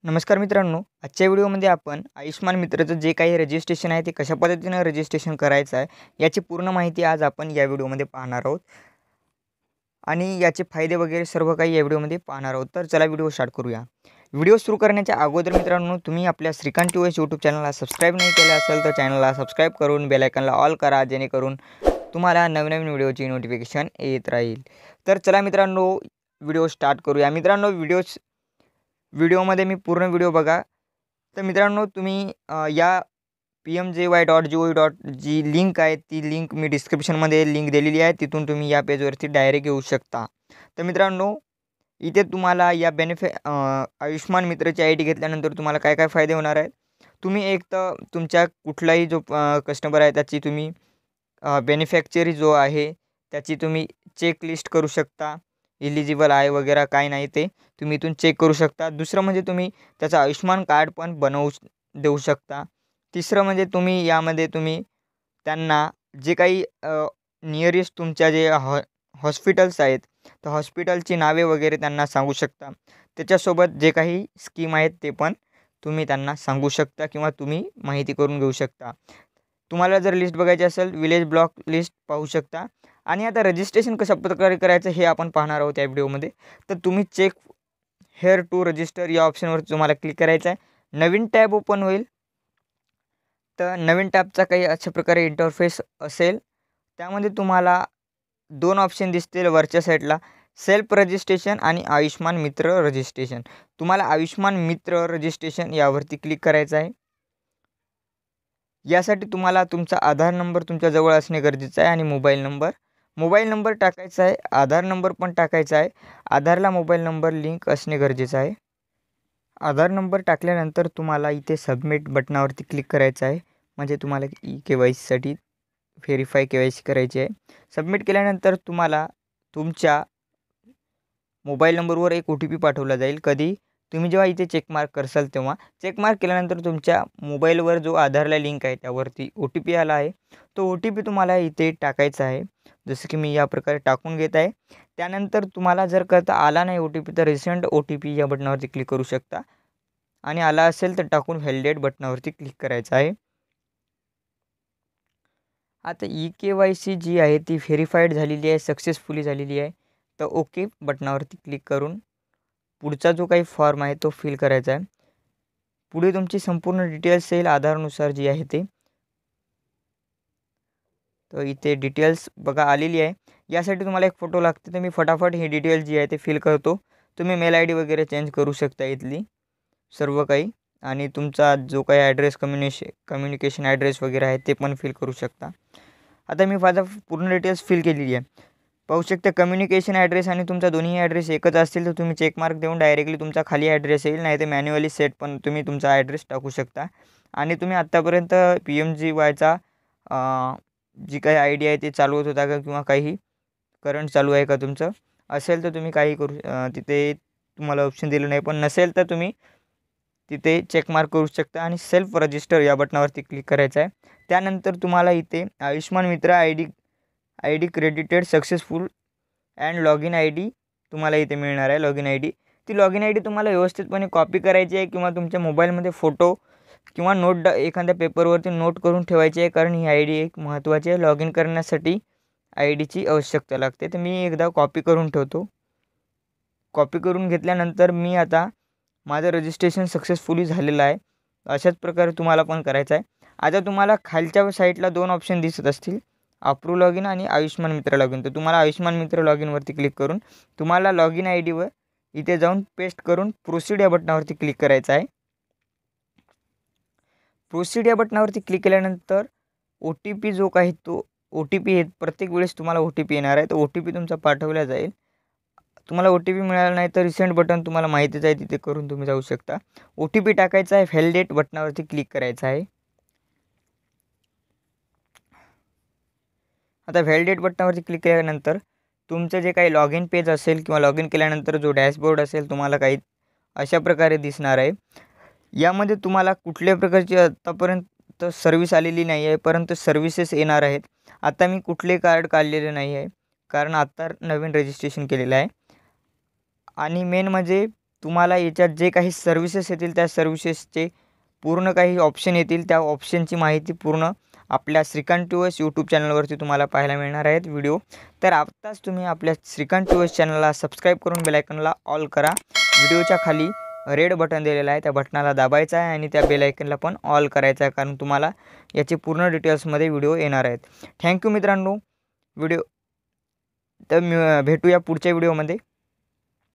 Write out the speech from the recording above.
नमस्कार मित्रांनो, आजच्या व्हिडिओमध्ये आपण आयुष्मान मित्रचं जे काही रजिस्ट्रेशन आहे ते कशा पद्धतीनं रजिस्ट्रेशन करायचं आहे याची पूर्ण माहिती आज आपण या व्हिडिओमध्ये पाहणार आहोत आणि याचे फायदे वगैरे सर्व काही या व्हिडिओमध्ये पाहणार आहोत। तर चला व्हिडिओ स्टार्ट करूया। व्हिडिओ सुरू करण्याच्या अगोदर मित्रांनो, तुम्ही आपल्या श्रीकांत टीव्ही यूट्यूब चॅनलला सबस्क्राईब नाही केले असेल तर चॅनलला सबस्क्राईब करून बेल आयकॉनला ऑल करा, जेणेकरून तुम्हाला नवीन व्हिडिओची नोटिफिकेशन येत राहील। तर चला मित्रांनो, व्हिडिओ स्टार्ट करूया। मित्रांनो, व्हिडिओमध्ये मी पूर्ण व्हिडिओ बघा। तर मित्रांनो, तुम्ही या pmjy.gov. जी लिंक आहे ती लिंक मी डिस्क्रिप्शनमध्ये लिंक दिलेली आहे, तिथून तुम्ही या पेजवरती डायरेक्ट येऊ शकता। तर मित्रांनो, इथे तुम्हाला या आयुष्मान मित्रची ID घेतल्यानंतर तुम्हाला काय काय फायदे होणार आहेत। तुम्ही एक तर तुमच्या कुठलाही जो कस्टमर आहे त्याची तुम्ही बेनिफिशियरी जो आहे त्याची तुम्ही चेकलिस्ट करू शकता, इलिजिबल आहे वगैरे काय नाही ते तुम्ही इथून चेक करू शकता। दुसरं म्हणजे तुम्ही त्याचं आयुष्मान कार्ड पण देऊ शकता। तिसरं म्हणजे तुम्ही यामध्ये तुम्ही त्यांना जे काही नियरेस्ट तुमच्या जे हॉस्पिटल्स आहेत तर हॉस्पिटलची नावे वगैरे त्यांना सांगू शकता। त्याच्यासोबत जे काही स्कीम आहेत ते पण तुम्ही त्यांना सांगू शकता किंवा तुम्ही माहिती करून घेऊ शकता। तुम्हाला जर लिस्ट बघायची असेल, विलेज ब्लॉक लिस्ट पाहू शकता। आणि आता रजिस्ट्रेशन कशा प्रकारे करायचं हे आपण पाहणार आहोत या व्हिडिओमध्ये। तर तुम्ही चेक हेअर टू रजिस्टर या ऑप्शनवर तुम्हाला क्लिक करायचं आहे। नवीन टॅब ओपन होईल। तर नवीन टॅबचा काही अशा प्रकारे इंटरफेस असेल। त्यामध्ये तुम्हाला दोन ऑप्शन दिसतील वरच्या साईडला, सेल्फ रजिस्ट्रेशन आणि आयुष्मान मित्र रजिस्ट्रेशन। तुम्हाला आयुष्मान मित्र रजिस्ट्रेशन यावरती क्लिक करायचं आहे। यासाठी तुम्हाला तुमचा आधार नंबर तुमच्या जवळ असणे गरजेचं आहे आणि मोबाईल नंबर टाकायचा आहे, आधार नंबर पण टाकायचा आहे। आधारला मोबाईल नंबर लिंक असणे गरजेचं आहे। आधार नंबर टाकल्यानंतर तुम्हाला इथे सबमिट बटनावरती क्लिक करायचं आहे, म्हणजे तुम्हाला KYCसाठी व्हेरीफाय KYC करायची आहे। सबमिट केल्यानंतर तुम्हाला तुमच्या मोबाईल नंबरवर एक OTP पाठवला जाईल। कधी तुम्ही जेव्हा इथे चेक मार्क करसाल तेव्हा चेक मार्क केल्यानंतर तुमच्या मोबाईलवर जो आधारला लिंक आहे त्यावरती OTP आला आहे, तो OTP तुम्हाला इथे टाकायचा आहे। जसं की मी या प्रकारे टाकून घेत आहे। त्यानंतर तुम्हाला जर करता आला नाही OTP तर रिसेंट OTP या बटनावरती क्लिक करू शकता आणि आला असेल तर टाकून व्हॅलिडेट बटनावरती क्लिक करायचं आहे। आता KYC जी आहे ती व्हेरीफाईड झालेली आहे, सक्सेसफुली झालेली आहे। तर ओके बटनावरती क्लिक करून पुढचा जो काही फॉर्म आहे तो फिल करायचा आहे। पुढे तुमची संपूर्ण डिटेल्स येईल आधारनुसार जी आहे ते। तर इथे डिटेल्स बघा आलेली आहे। यासाठी तुम्हाला एक फोटो लागते, तर मी फटाफट ही डिटेल्स जी आहे ते फिल करतो। तुम्ही मेल ID वगैरे चेंज करू शकता इथली सर्व काही, आणि तुमचा जो काही ॲड्रेस कम्युनिकेशन ॲड्रेस वगैरे आहे ते पण फिल करू शकता। आता मी माझा पूर्ण डिटेल्स फिल केलेली आहे, पाहू शकता। कम्युनिकेशन ॲड्रेस आणि तुमचा दोन्ही ॲड्रेस एकच असतील तर तुम्ही चेक मार्क देऊन डायरेक्टली तुमचा खाली ॲड्रेस येईल, नाही तर मॅन्युअली सेट पण तुम्ही तुमचा ॲड्रेस टाकू शकता। आणि तुम्ही आत्तापर्यंत PMJYचा जी काही ID आहे ते चालवत होता का किंवा काही करंट चालू आहे का तुमचं, असेल तर तुम्ही काही करू तिथे तुम्हाला ऑप्शन दिलं नाही, पण नसेल तर तुम्ही तिथे चेक मार्क करू शकता आणि सेल्फ रजिस्टर या बटनावरती क्लिक करायचं आहे। त्यानंतर तुम्हाला इथे आयुष्मान मित्र ID credited successful and login ID तुम्हाला इथे मिळणार आहे। लॉगिन ID ती लॉगिन ID तुम्हाला व्यवस्थितपणे कॉपी करायची आहे किंवा तुमच्या मोबाईलमध्ये फोटो किंवा नोट एखाद्या पेपरवरती नोट करून ठेवायची आहे, कारण ही ID एक महत्त्वाची आहे। लॉगिन करण्यासाठी IDची आवश्यकता लागते। तर मी एकदा कॉपी करून ठेवतो। कॉपी करून घेतल्यानंतर मी आता माझं रजिस्ट्रेशन सक्सेसफुली झालेलं आहे। अशाच प्रकारे तुम्हाला पण करायचं आहे। आता तुम्हाला खालच्या साईडला दोन ऑप्शन दिसत असतील, अप्रूव्ह लॉगिन आणि आयुष्मान मित्र लॉगिन। तर तुम्हाला आयुष्मान मित्र लॉगिनवरती क्लिक करून तुम्हाला लॉगिन ID वर इथे जाऊन पेस्ट करून प्रोसीड या बटनावरती क्लिक करायचं आहे। प्रोसीड या बटनावरती क्लिक केल्यानंतर OTP जो काही तो OTP आहे, प्रत्येक वेळेस तुम्हाला OTP येणार आहे, तर OTP तुमचा पाठवला जाईल। तुम्हाला OTP मिळाला नाही तर रिसेंट बटन तुम्हाला माहितीच आहे, तिथे करून तुम्ही जाऊ शकता। OTP टाकायचा आहे, व्हॅलिडेट बटनावरती क्लिक करायचं आहे। आता व्हॅलिडेट बटनावरती क्लिक केल्यानंतर तुमचं जे काही लॉगिन पेज असेल किंवा लॉगिन केल्यानंतर जो डॅशबोर्ड असेल तुम्हाला काही अशा प्रकारे दिसणार आहे। यामध्ये तुम्हाला कुठल्याही प्रकारची आतापर्यंत सर्व्हिस आलेली नाही आहे, परंतु सर्व्हिसेस येणार आहेत। आता मी कुठले कार्ड काढलेले नाही आहे, कारण आता नवीन रजिस्ट्रेशन केलेलं आहे। आणि मेन म्हणजे तुम्हाला याच्यात जे काही सर्व्हिसेस येतील त्या सर्व्हिसेसचे पूर्ण काही ऑप्शन येतील, त्या ऑप्शनची माहिती पूर्ण आपल्या श्रीकांत ट्यूवर्स यूट्यूब चॅनलवरती तुम्हाला पाहायला मिळणार आहेत व्हिडिओ. तर आत्ताच तुम्ही आपल्या श्रीकांत ट्यूवर्स चॅनलला सबस्क्राईब करून बेल आयकॉनला ऑल करा. व्हिडिओच्या खाली रेड बटन दिलेलं आहे, त्या बटनाला दाबायचं आहे आणि त्या बेल आयकॉनला पण ऑल करायचं आहे, कारण तुम्हाला याचे पूर्ण डिटेल्समध्ये व्हिडिओ येणार आहेत. थँक्यू मित्रांनो. तर भेटूया पुढच्या व्हिडिओमध्ये.